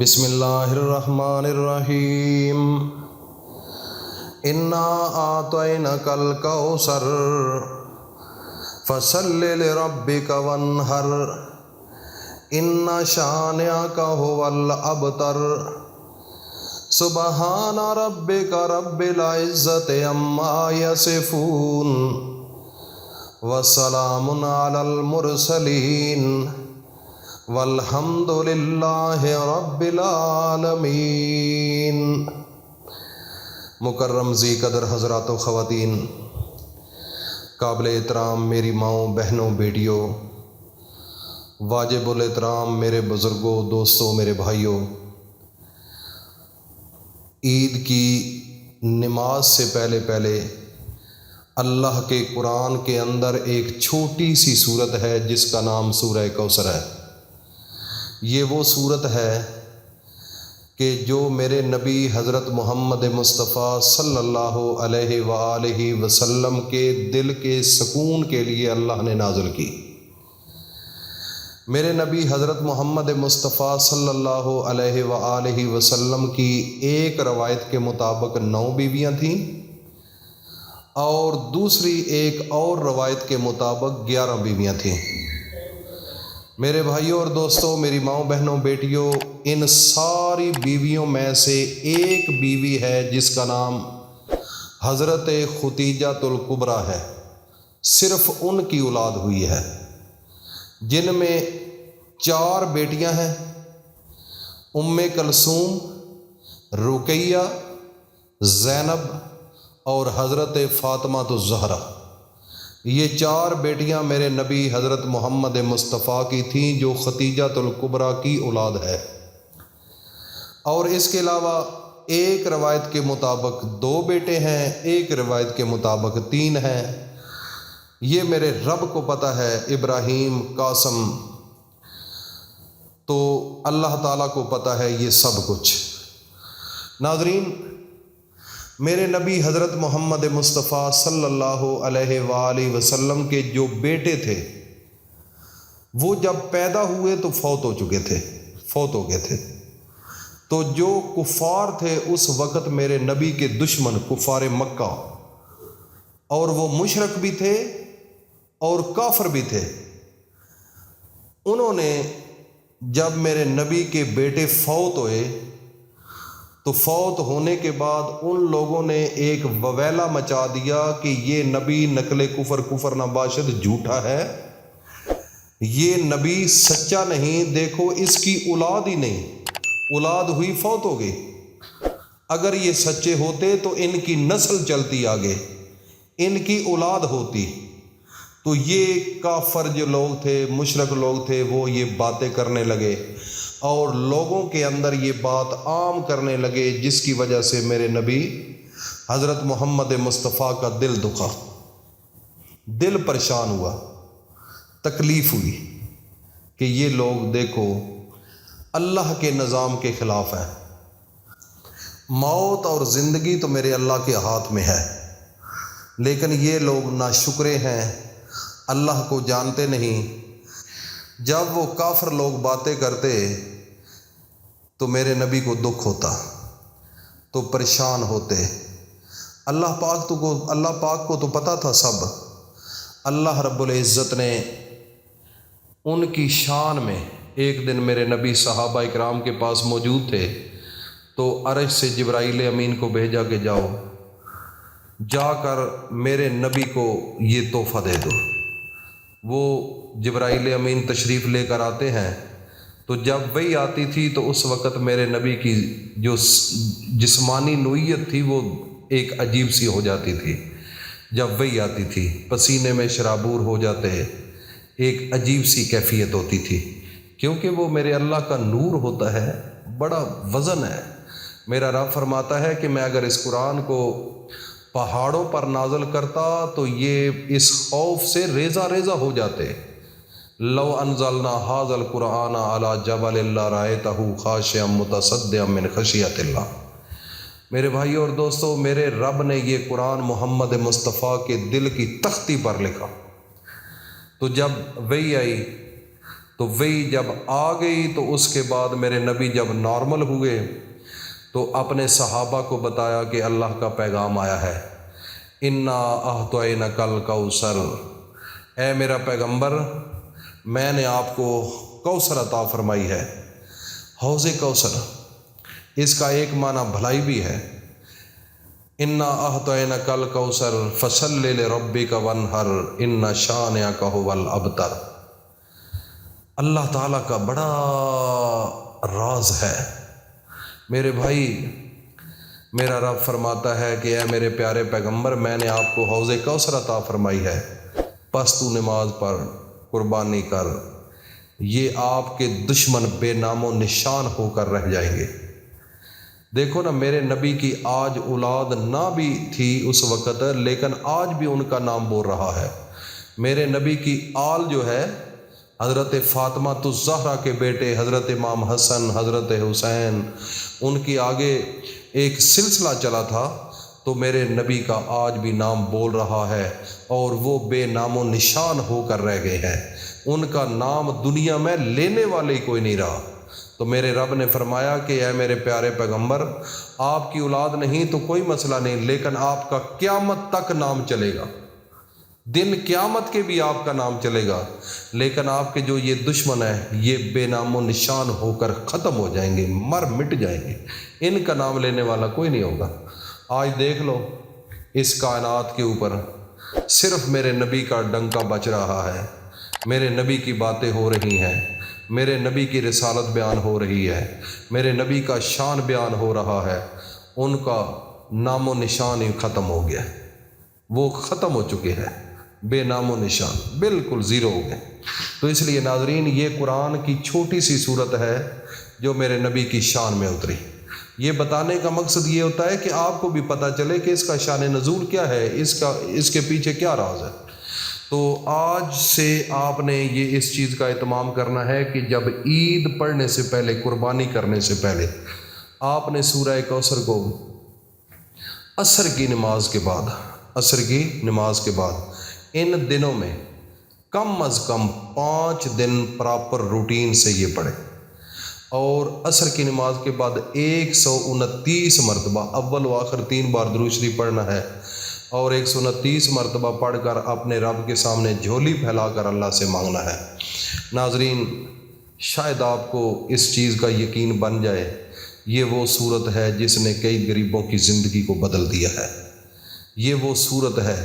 بسم اللہ الرحمن الرحیم انا اعطیناک الکوثر فصل لربک وانحر ان شانئک هو الابتر سبحان ربک رب العزۃ عما یصفون وسلام علی المرسلین والحمد للہ رب العالمین۔ مکرم ذی قدر حضرات و خواتین، قابل احترام میری ماؤں، بہنوں، بیٹیوں، واجب الاحترام میرے بزرگوں، دوستوں، میرے بھائیوں، عید کی نماز سے پہلے اللہ کے قرآن کے اندر ایک چھوٹی سی صورت ہے جس کا نام سورہ کوثر ہے۔ یہ وہ صورت ہے کہ جو میرے نبی حضرت محمد مصطفیٰ صلی اللہ علیہ وآلہ وسلم کے دل کے سکون کے لیے اللہ نے نازل کی۔ میرے نبی حضرت محمد مصطفیٰ صلی اللہ علیہ وآلہ وسلم کی ایک روایت کے مطابق 9 بیویاں تھیں اور دوسری ایک اور روایت کے مطابق 11 بیویاں تھیں۔ میرے بھائیوں اور دوستوں، میری ماؤں، بہنوں، بیٹیوں، ان ساری بیویوں میں سے ایک بیوی ہے جس کا نام حضرت ختیجہ الکبریٰ ہے۔ صرف ان کی اولاد ہوئی ہے، جن میں 4 بیٹیاں ہیں: ام کلثوم، رقیہ، زینب اور حضرت فاطمہ الزہرا۔ یہ 4 بیٹیاں میرے نبی حضرت محمد مصطفیٰ کی تھیں جو ختیجہ الکبریٰ کی اولاد ہے، اور اس کے علاوہ ایک روایت کے مطابق 2 بیٹے ہیں، ایک روایت کے مطابق 3 ہیں۔ یہ میرے رب کو پتہ ہے، ابراہیم، قاسم، تو اللہ تعالیٰ کو پتہ ہے یہ سب کچھ۔ ناظرین، میرے نبی حضرت محمد مصطفیٰ صلی اللہ علیہ وآلہ وسلم کے جو بیٹے تھے وہ جب پیدا ہوئے تو فوت ہو گئے تھے۔ تو جو کفار تھے اس وقت میرے نبی کے دشمن، کفار مکہ، اور وہ مشرک بھی تھے اور کافر بھی تھے، انہوں نے جب میرے نبی کے بیٹے فوت ہوئے تو فوت ہونے کے بعد ان لوگوں نے ایک وویلا مچا دیا کہ یہ نبی نقل کفر نباشد جھوٹا ہے، یہ نبی سچا نہیں، دیکھو اس کی اولاد ہی نہیں، اولاد ہوئی فوت ہو گئی۔ اگر یہ سچے ہوتے تو ان کی نسل چلتی آگے، ان کی اولاد ہوتی۔ تو یہ کافر جو لوگ تھے، مشرک لوگ تھے، وہ یہ باتیں کرنے لگے اور لوگوں کے اندر یہ بات عام کرنے لگے، جس کی وجہ سے میرے نبی حضرت محمد مصطفیٰ کا دل دکھا، دل پریشان ہوا، تکلیف ہوئی کہ یہ لوگ دیکھو اللہ کے نظام کے خلاف ہیں۔ موت اور زندگی تو میرے اللہ کے ہاتھ میں ہے، لیکن یہ لوگ ناشکرے ہیں، اللہ کو جانتے نہیں۔ جب وہ کافر لوگ باتیں کرتے تو میرے نبی کو دکھ ہوتا، تو پریشان ہوتے۔ اللہ پاک کو تو پتہ تھا سب۔ اللہ رب العزت نے ان کی شان میں ایک دن میرے نبی صحابہ اکرام کے پاس موجود تھے، تو عرش سے جبرائیل امین کو بھیجا کہ جا کر میرے نبی کو یہ تحفہ دے دو۔ وہ جبرائیل امین تشریف لے کر آتے ہیں، تو جب وہی آتی تھی تو اس وقت میرے نبی کی جو جسمانی نوعیت تھی وہ ایک عجیب سی ہو جاتی تھی۔ جب وہی آتی تھی پسینے میں شرابور ہو جاتے، ایک عجیب سی کیفیت ہوتی تھی، کیونکہ وہ میرے اللہ کا نور ہوتا ہے، بڑا وزن ہے۔ میرا رب فرماتا ہے کہ میں اگر اس قرآن کو پہاڑوں پر نازل کرتا تو یہ اس خوف سے ریزہ ریزہ ہو جاتے۔ لو انزلنا ھذا القرآن علی جبل لرأیتہ خاشعا متصدعا من خشیۃ اللہ۔ میرے بھائیوں اور دوستوں، میرے رب نے یہ قرآن محمد مصطفیٰ کے دل کی تختی پر لکھا۔ تو جب وہی آئی تو وہی جب آ گئی تو اس کے بعد میرے نبی جب نارمل ہوئے تو اپنے صحابہ کو بتایا کہ اللہ کا پیغام آیا ہے، انا اعطیناک الکوثر، اے میرا پیغمبر میں نے آپ کو کوثر عطا فرمائی ہے۔ حوض کوثر، اس کا ایک معنی بھلائی بھی ہے، انا اعطیناک الکوثر فصل لربک وانحر ان شانئک ھو الابتر۔ اللہ تعالیٰ کا بڑا راز ہے میرے بھائی۔ میرا رب فرماتا ہے کہ اے میرے پیارے پیغمبر میں نے آپ کو حوض کوثر عطا فرمائی ہے، پس تو نماز پڑھ، قربانی کر، یہ آپ کے دشمن بے نام و نشان ہو کر رہ جائیں گے۔ دیکھو نا، میرے نبی کی آج اولاد نہ بھی تھی اس وقت، لیکن آج بھی ان کا نام بول رہا ہے۔ میرے نبی کی آل جو ہے، حضرت فاطمہ الزہرا کے بیٹے حضرت امام حسن، حضرت حسین، ان کی آگے ایک سلسلہ چلا تھا، تو میرے نبی کا آج بھی نام بول رہا ہے اور وہ بے نام و نشان ہو کر رہ گئے ہیں۔ ان کا نام دنیا میں لینے والے کوئی نہیں رہا۔ تو میرے رب نے فرمایا کہ اے میرے پیارے پیغمبر آپ کی اولاد نہیں تو کوئی مسئلہ نہیں، لیکن آپ کا قیامت تک نام چلے گا، دن قیامت کے بھی آپ کا نام چلے گا، لیکن آپ کے جو یہ دشمن ہیں یہ بے نام و نشان ہو کر ختم ہو جائیں گے، مر مٹ جائیں گے، ان کا نام لینے والا کوئی نہیں ہوگا۔ آج دیکھ لو اس کائنات کے اوپر صرف میرے نبی کا ڈنکا بچ رہا ہے، میرے نبی کی باتیں ہو رہی ہیں، میرے نبی کی رسالت بیان ہو رہی ہے، میرے نبی کا شان بیان ہو رہا ہے، ان کا نام و نشان ہی ختم ہو گیا، وہ ختم ہو چکے ہیں، بے نام و نشان، بالکل زیرو ہو گئے۔ تو اس لیے ناظرین یہ قرآن کی چھوٹی سی صورت ہے جو میرے نبی کی شان میں اتری۔ یہ بتانے کا مقصد یہ ہوتا ہے کہ آپ کو بھی پتہ چلے کہ اس کا شان نزول کیا ہے، اس کے پیچھے کیا راز ہے۔ تو آج سے آپ نے یہ اس چیز کا اہتمام کرنا ہے کہ جب عید پڑھنے سے پہلے، قربانی کرنے سے پہلے، آپ نے سورہ کوثر کو عصر کی نماز کے بعد ان دنوں میں کم از کم 5 دن پراپر روٹین سے یہ پڑھیں، اور عصر کی نماز کے بعد 129 مرتبہ اول و آخر 3 بار درود شریف پڑھنا ہے، اور 129 مرتبہ پڑھ کر اپنے رب کے سامنے جھولی پھیلا کر اللہ سے مانگنا ہے۔ ناظرین شاید آپ کو اس چیز کا یقین بن جائے، یہ وہ صورت ہے جس نے کئی غریبوں کی زندگی کو بدل دیا ہے۔ یہ وہ صورت ہے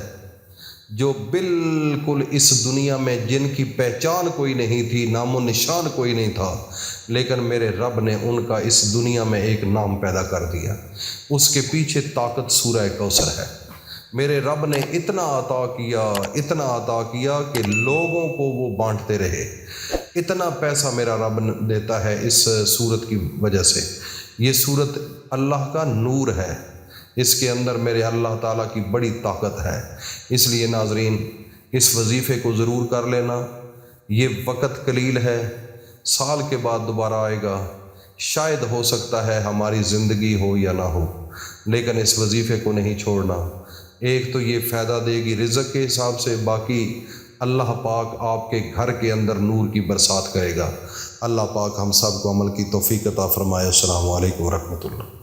جو بالکل اس دنیا میں جن کی پہچان کوئی نہیں تھی، نام و نشان کوئی نہیں تھا، لیکن میرے رب نے ان کا اس دنیا میں ایک نام پیدا کر دیا۔ اس کے پیچھے طاقت سورہ کوثر ہے۔ میرے رب نے اتنا عطا کیا کہ لوگوں کو وہ بانٹتے رہے۔ اتنا پیسہ میرا رب دیتا ہے اس صورت کی وجہ سے۔ یہ صورت اللہ کا نور ہے، اس کے اندر میرے اللہ تعالیٰ کی بڑی طاقت ہے۔ اس لیے ناظرین اس وظیفے کو ضرور کر لینا۔ یہ وقت قلیل ہے، سال کے بعد دوبارہ آئے گا، شاید ہو سکتا ہے ہماری زندگی ہو یا نہ ہو، لیکن اس وظیفے کو نہیں چھوڑنا۔ ایک تو یہ فائدہ دے گی رزق کے حساب سے، باقی اللہ پاک آپ کے گھر کے اندر نور کی برسات کرے گا۔ اللہ پاک ہم سب کو عمل کی توفیق عطا فرمائے۔ السلام علیکم ورحمۃ اللہ۔